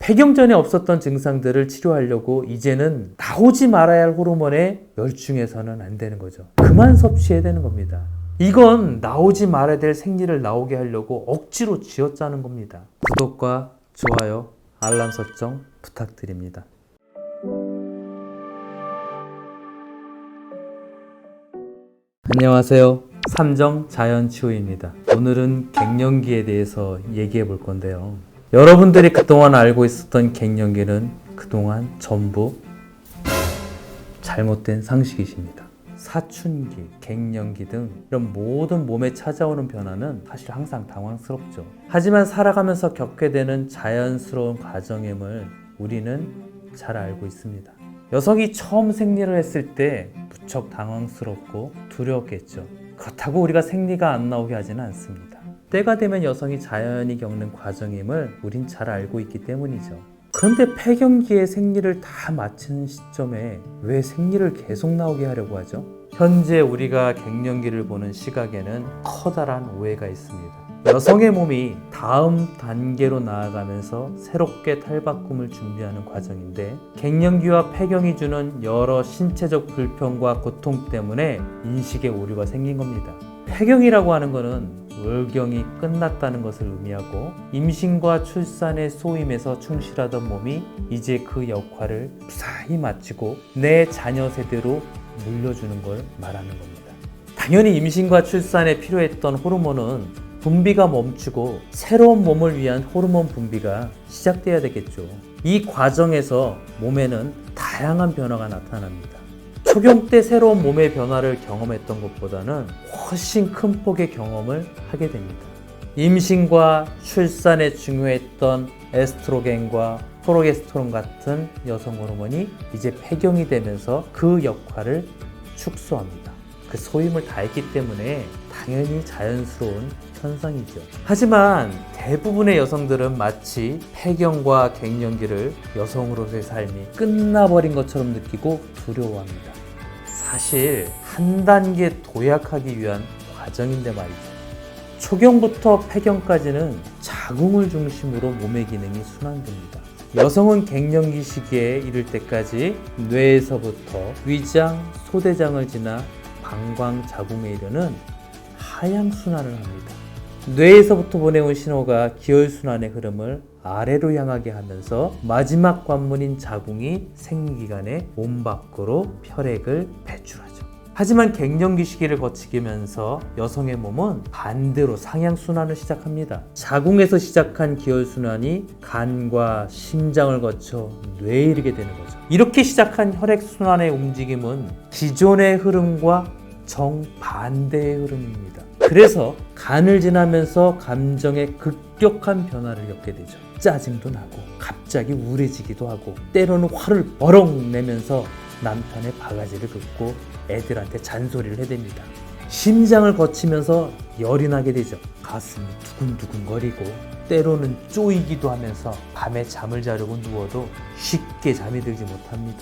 폐경 전에 없었던 증상들을 치료하려고 이제는 나오지 말아야 할 호르몬에 열중해서는 안 되는 거죠. 그만 섭취해야 되는 겁니다. 이건 나오지 말아야 될 생리를 나오게 하려고 억지로 쥐어짜는 겁니다. 구독과 좋아요, 알람 설정 부탁드립니다. 안녕하세요. 삼정 자연치유입니다. 오늘은 갱년기에 대해서 얘기해 볼 건데요. 여러분들이 그동안 알고 있었던 갱년기는 그동안 전부 잘못된 상식이십니다. 사춘기, 갱년기 등 이런 모든 몸에 찾아오는 변화는 사실 항상 당황스럽죠. 하지만 살아가면서 겪게 되는 자연스러운 과정임을 우리는 잘 알고 있습니다. 여성이 처음 생리를 했을 때 무척 당황스럽고 두려웠겠죠. 그렇다고 우리가 생리가 안 나오게 하지는 않습니다. 때가 되면 여성이 자연히 겪는 과정임을 우린 잘 알고 있기 때문이죠. 그런데 폐경기에 생리를 다 마치는 시점에 왜 생리를 계속 나오게 하려고 하죠? 현재 우리가 갱년기를 보는 시각에는 커다란 오해가 있습니다. 여성의 몸이 다음 단계로 나아가면서 새롭게 탈바꿈을 준비하는 과정인데, 갱년기와 폐경이 주는 여러 신체적 불편과 고통 때문에 인식의 오류가 생긴 겁니다. 폐경이라고 하는 것은 월경이 끝났다는 것을 의미하고, 임신과 출산의 소임에서 충실하던 몸이 이제 그 역할을 무사히 마치고 내 자녀 세대로 물려주는 걸 말하는 겁니다. 당연히 임신과 출산에 필요했던 호르몬은 분비가 멈추고 새로운 몸을 위한 호르몬 분비가 시작돼야 되겠죠. 이 과정에서 몸에는 다양한 변화가 나타납니다. 초경 때 새로운 몸의 변화를 경험했던 것보다는 훨씬 큰 폭의 경험을 하게 됩니다. 임신과 출산에 중요했던 에스트로겐과 프로게스테론 같은 여성 호르몬이 이제 폐경이 되면서 그 역할을 축소합니다. 그 소임을 다했기 때문에 당연히 자연스러운 현상이죠. 하지만 대부분의 여성들은 마치 폐경과 갱년기를 여성으로서의 삶이 끝나버린 것처럼 느끼고 두려워합니다. 사실 한 단계 도약하기 위한 과정인데 말이죠. 초경부터 폐경까지는 자궁을 중심으로 몸의 기능이 순환됩니다. 여성은 갱년기 시기에 이를 때까지 뇌에서부터 위장, 소대장을 지나 방광, 자궁에 이르는 하향순환을 합니다. 뇌에서부터 보내온 신호가 기혈순환의 흐름을 아래로 향하게 하면서 마지막 관문인 자궁이 생리기간에 몸 밖으로 혈액을 배출하죠. 하지만 갱년기 시기를 거치면서 여성의 몸은 반대로 상향순환을 시작합니다. 자궁에서 시작한 기혈순환이 간과 심장을 거쳐 뇌에 이르게 되는 거죠. 이렇게 시작한 혈액순환의 움직임은 기존의 흐름과 정반대의 흐름입니다. 그래서 간을 지나면서 감정의 급격한 변화를 겪게 되죠. 짜증도 나고 갑자기 우울해지기도 하고, 때로는 화를 버럭 내면서 남편의 바가지를 긁고 애들한테 잔소리를 해댑니다. 심장을 거치면서 열이 나게 되죠. 가슴이 두근두근거리고 때로는 쪼이기도 하면서 밤에 잠을 자려고 누워도 쉽게 잠이 들지 못합니다.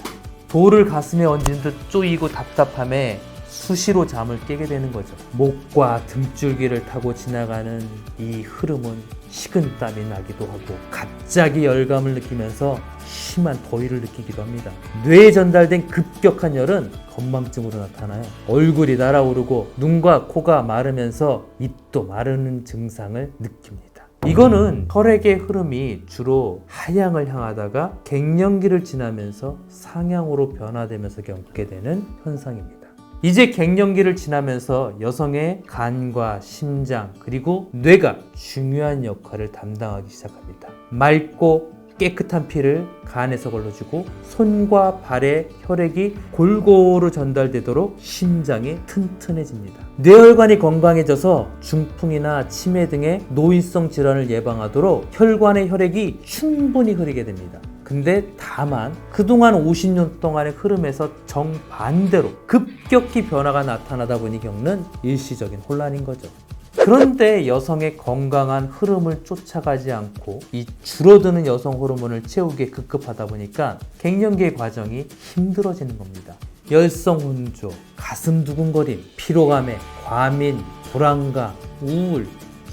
돌을 가슴에 얹은 듯 쪼이고 답답함에 수시로 잠을 깨게 되는 거죠. 목과 등줄기를 타고 지나가는 이 흐름은 식은땀이 나기도 하고 갑자기 열감을 느끼면서 심한 더위를 느끼기도 합니다. 뇌에 전달된 급격한 열은 건망증으로 나타나요. 얼굴이 날아오르고 눈과 코가 마르면서 입도 마르는 증상을 느낍니다. 이거는 혈액의 흐름이 주로 하향을 향하다가 갱년기를 지나면서 상향으로 변화되면서 겪게 되는 현상입니다. 이제 갱년기를 지나면서 여성의 간과 심장 그리고 뇌가 중요한 역할을 담당하기 시작합니다. 맑고 깨끗한 피를 간에서 걸러주고 손과 발에 혈액이 골고루 전달되도록 심장이 튼튼해집니다. 뇌혈관이 건강해져서 중풍이나 치매 등의 노인성 질환을 예방하도록 혈관의 혈액이 충분히 흐르게 됩니다. 근데 다만 그동안 50년 동안의 흐름에서 정반대로 급격히 변화가 나타나다 보니 겪는 일시적인 혼란인 거죠. 그런데 여성의 건강한 흐름을 쫓아가지 않고 이 줄어드는 여성 호르몬을 채우기에 급급하다 보니까 갱년기의 과정이 힘들어지는 겁니다. 열성 혼조, 가슴 두근거림, 피로감에 과민, 불안감, 우울,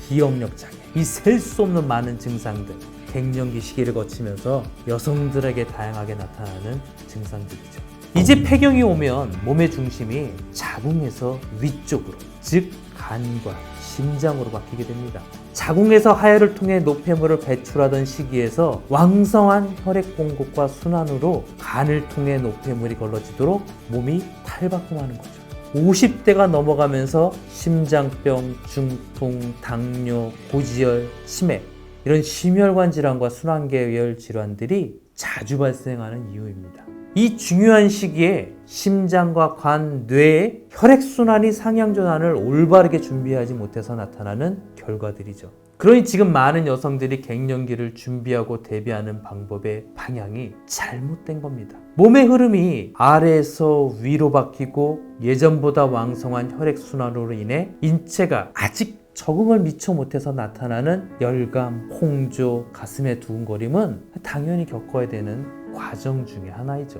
기억력 장애, 이 셀 수 없는 많은 증상들, 갱년기 시기를 거치면서 여성들에게 다양하게 나타나는 증상들이죠. 이제 폐경이 오면 몸의 중심이 자궁에서 위쪽으로, 즉 간과 심장으로 바뀌게 됩니다. 자궁에서 하혈을 통해 노폐물을 배출하던 시기에서 왕성한 혈액 공급과 순환으로 간을 통해 노폐물이 걸러지도록 몸이 탈바꿈하는 거죠. 50대가 넘어가면서 심장병, 중풍, 당뇨, 고지혈, 치매 이런 심혈관 질환과 순환계열 질환들이 자주 발생하는 이유입니다. 이 중요한 시기에 심장과 간, 뇌의 혈액순환이 상향전환을 올바르게 준비하지 못해서 나타나는 결과들이죠. 그러니 지금 많은 여성들이 갱년기를 준비하고 대비하는 방법의 방향이 잘못된 겁니다. 몸의 흐름이 아래에서 위로 바뀌고 예전보다 왕성한 혈액순환으로 인해 인체가 아직 적응을 미처 못해서 나타나는 열감, 홍조, 가슴의 두근거림은 당연히 겪어야 되는 과정 중에 하나이죠.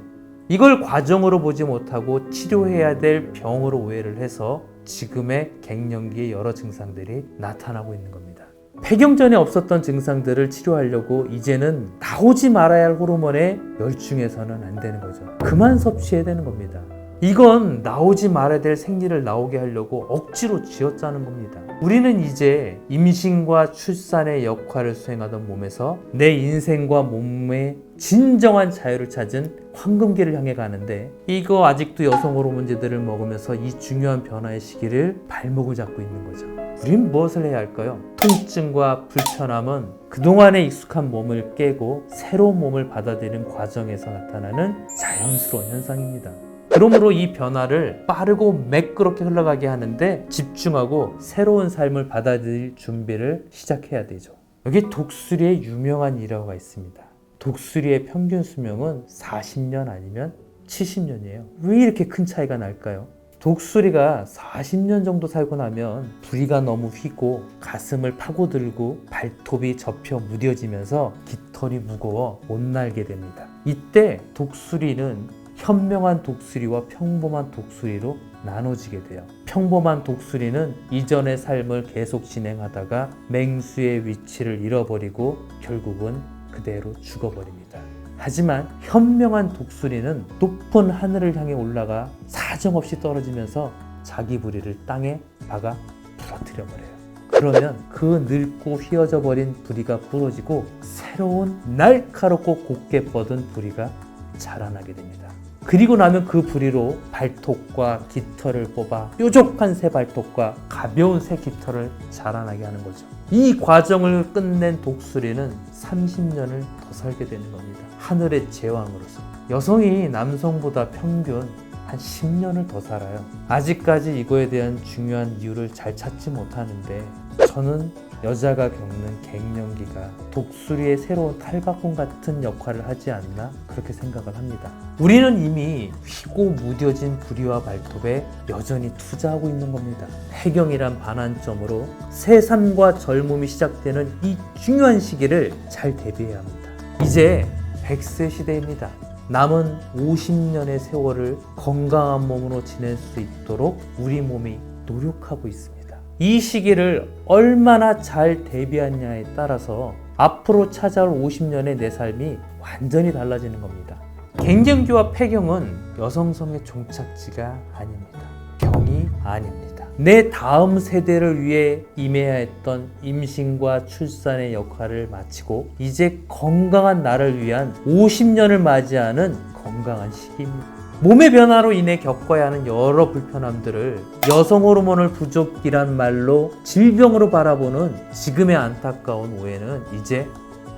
이걸 과정으로 보지 못하고 치료해야 될 병으로 오해를 해서 지금의 갱년기의 여러 증상들이 나타나고 있는 겁니다. 폐경 전에 없었던 증상들을 치료하려고 이제는 나오지 말아야 할 호르몬에 열중해서는 안 되는 거죠. 그만 섭취해야 되는 겁니다. 이건 나오지 말아야 될 생리를 나오게 하려고 억지로 쥐어짜는 겁니다. 우리는 이제 임신과 출산의 역할을 수행하던 몸에서 내 인생과 몸의 진정한 자유를 찾은 황금기를 향해 가는데, 이거 아직도 여성 호르몬제들을 먹으면서 이 중요한 변화의 시기를 발목을 잡고 있는 거죠. 우린 무엇을 해야 할까요? 통증과 불편함은 그동안의 익숙한 몸을 깨고 새로운 몸을 받아들이는 과정에서 나타나는 자연스러운 현상입니다. 그러므로 이 변화를 빠르고 매끄럽게 흘러가게 하는데 집중하고 새로운 삶을 받아들일 준비를 시작해야 되죠. 여기 독수리의 유명한 일화가 있습니다. 독수리의 평균 수명은 40년 아니면 70년이에요. 왜 이렇게 큰 차이가 날까요? 독수리가 40년 정도 살고 나면 부리가 너무 휘고 가슴을 파고들고 발톱이 접혀 무뎌지면서 깃털이 무거워 못 날게 됩니다. 이때 독수리는 현명한 독수리와 평범한 독수리로 나눠지게 돼요. 평범한 독수리는 이전의 삶을 계속 진행하다가 맹수의 위치를 잃어버리고 결국은 그대로 죽어버립니다. 하지만 현명한 독수리는 높은 하늘을 향해 올라가 사정없이 떨어지면서 자기 부리를 땅에 박아 부러뜨려 버려요. 그러면 그 늙고 휘어져 버린 부리가 부러지고 새로운 날카롭고 곱게 뻗은 부리가 자라나게 됩니다. 그리고 나면 그 부리로 발톱과 깃털을 뽑아 뾰족한 새 발톱과 가벼운 새 깃털을 자라나게 하는 거죠. 이 과정을 끝낸 독수리는 30년을 더 살게 되는 겁니다. 하늘의 제왕으로서. 여성이 남성보다 평균 한 10년을 더 살아요. 아직까지 이거에 대한 중요한 이유를 잘 찾지 못하는데, 저는 여자가 겪는 갱년기가 독수리의 새로운 탈바꿈 같은 역할을 하지 않나 그렇게 생각을 합니다. 우리는 이미 휘고 무뎌진 부리와 발톱에 여전히 투자하고 있는 겁니다. 폐경이란 반환점으로 새 삶과 젊음이 시작되는 이 중요한 시기를 잘 대비해야 합니다. 이제 100세 시대입니다. 남은 50년의 세월을 건강한 몸으로 지낼 수 있도록 우리 몸이 노력하고 있습니다. 이 시기를 얼마나 잘 대비하냐에 따라서 앞으로 찾아올 50년의 내 삶이 완전히 달라지는 겁니다. 갱년기와 폐경은 여성성의 종착지가 아닙니다. 병이 아닙니다. 내 다음 세대를 위해 임해야 했던 임신과 출산의 역할을 마치고 이제 건강한 나를 위한 50년을 맞이하는 건강한 시기입니다. 몸의 변화로 인해 겪어야 하는 여러 불편함들을 여성 호르몬을 부족이란 말로 질병으로 바라보는 지금의 안타까운 오해는 이제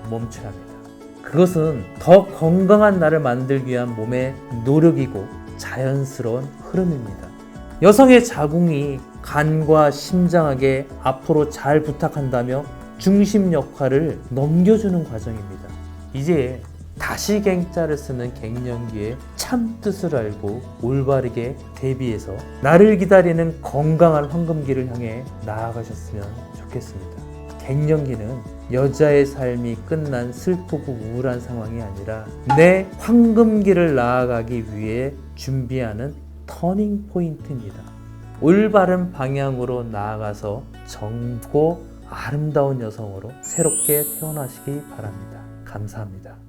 멈춰야 합니다. 그것은 더 건강한 나를 만들기 위한 몸의 노력이고 자연스러운 흐름입니다. 여성의 자궁이 간과 심장에게 앞으로 잘 부탁한다며 중심 역할을 넘겨주는 과정입니다. 이제 다시 갱자를 쓰는 갱년기의 참 뜻을 알고 올바르게 대비해서 나를 기다리는 건강한 황금기를 향해 나아가셨으면 좋겠습니다. 갱년기는 여자의 삶이 끝난 슬프고 우울한 상황이 아니라 내 황금기를 나아가기 위해 준비하는 터닝 포인트입니다. 올바른 방향으로 나아가서 젊고 아름다운 여성으로 새롭게 태어나시기 바랍니다. 감사합니다.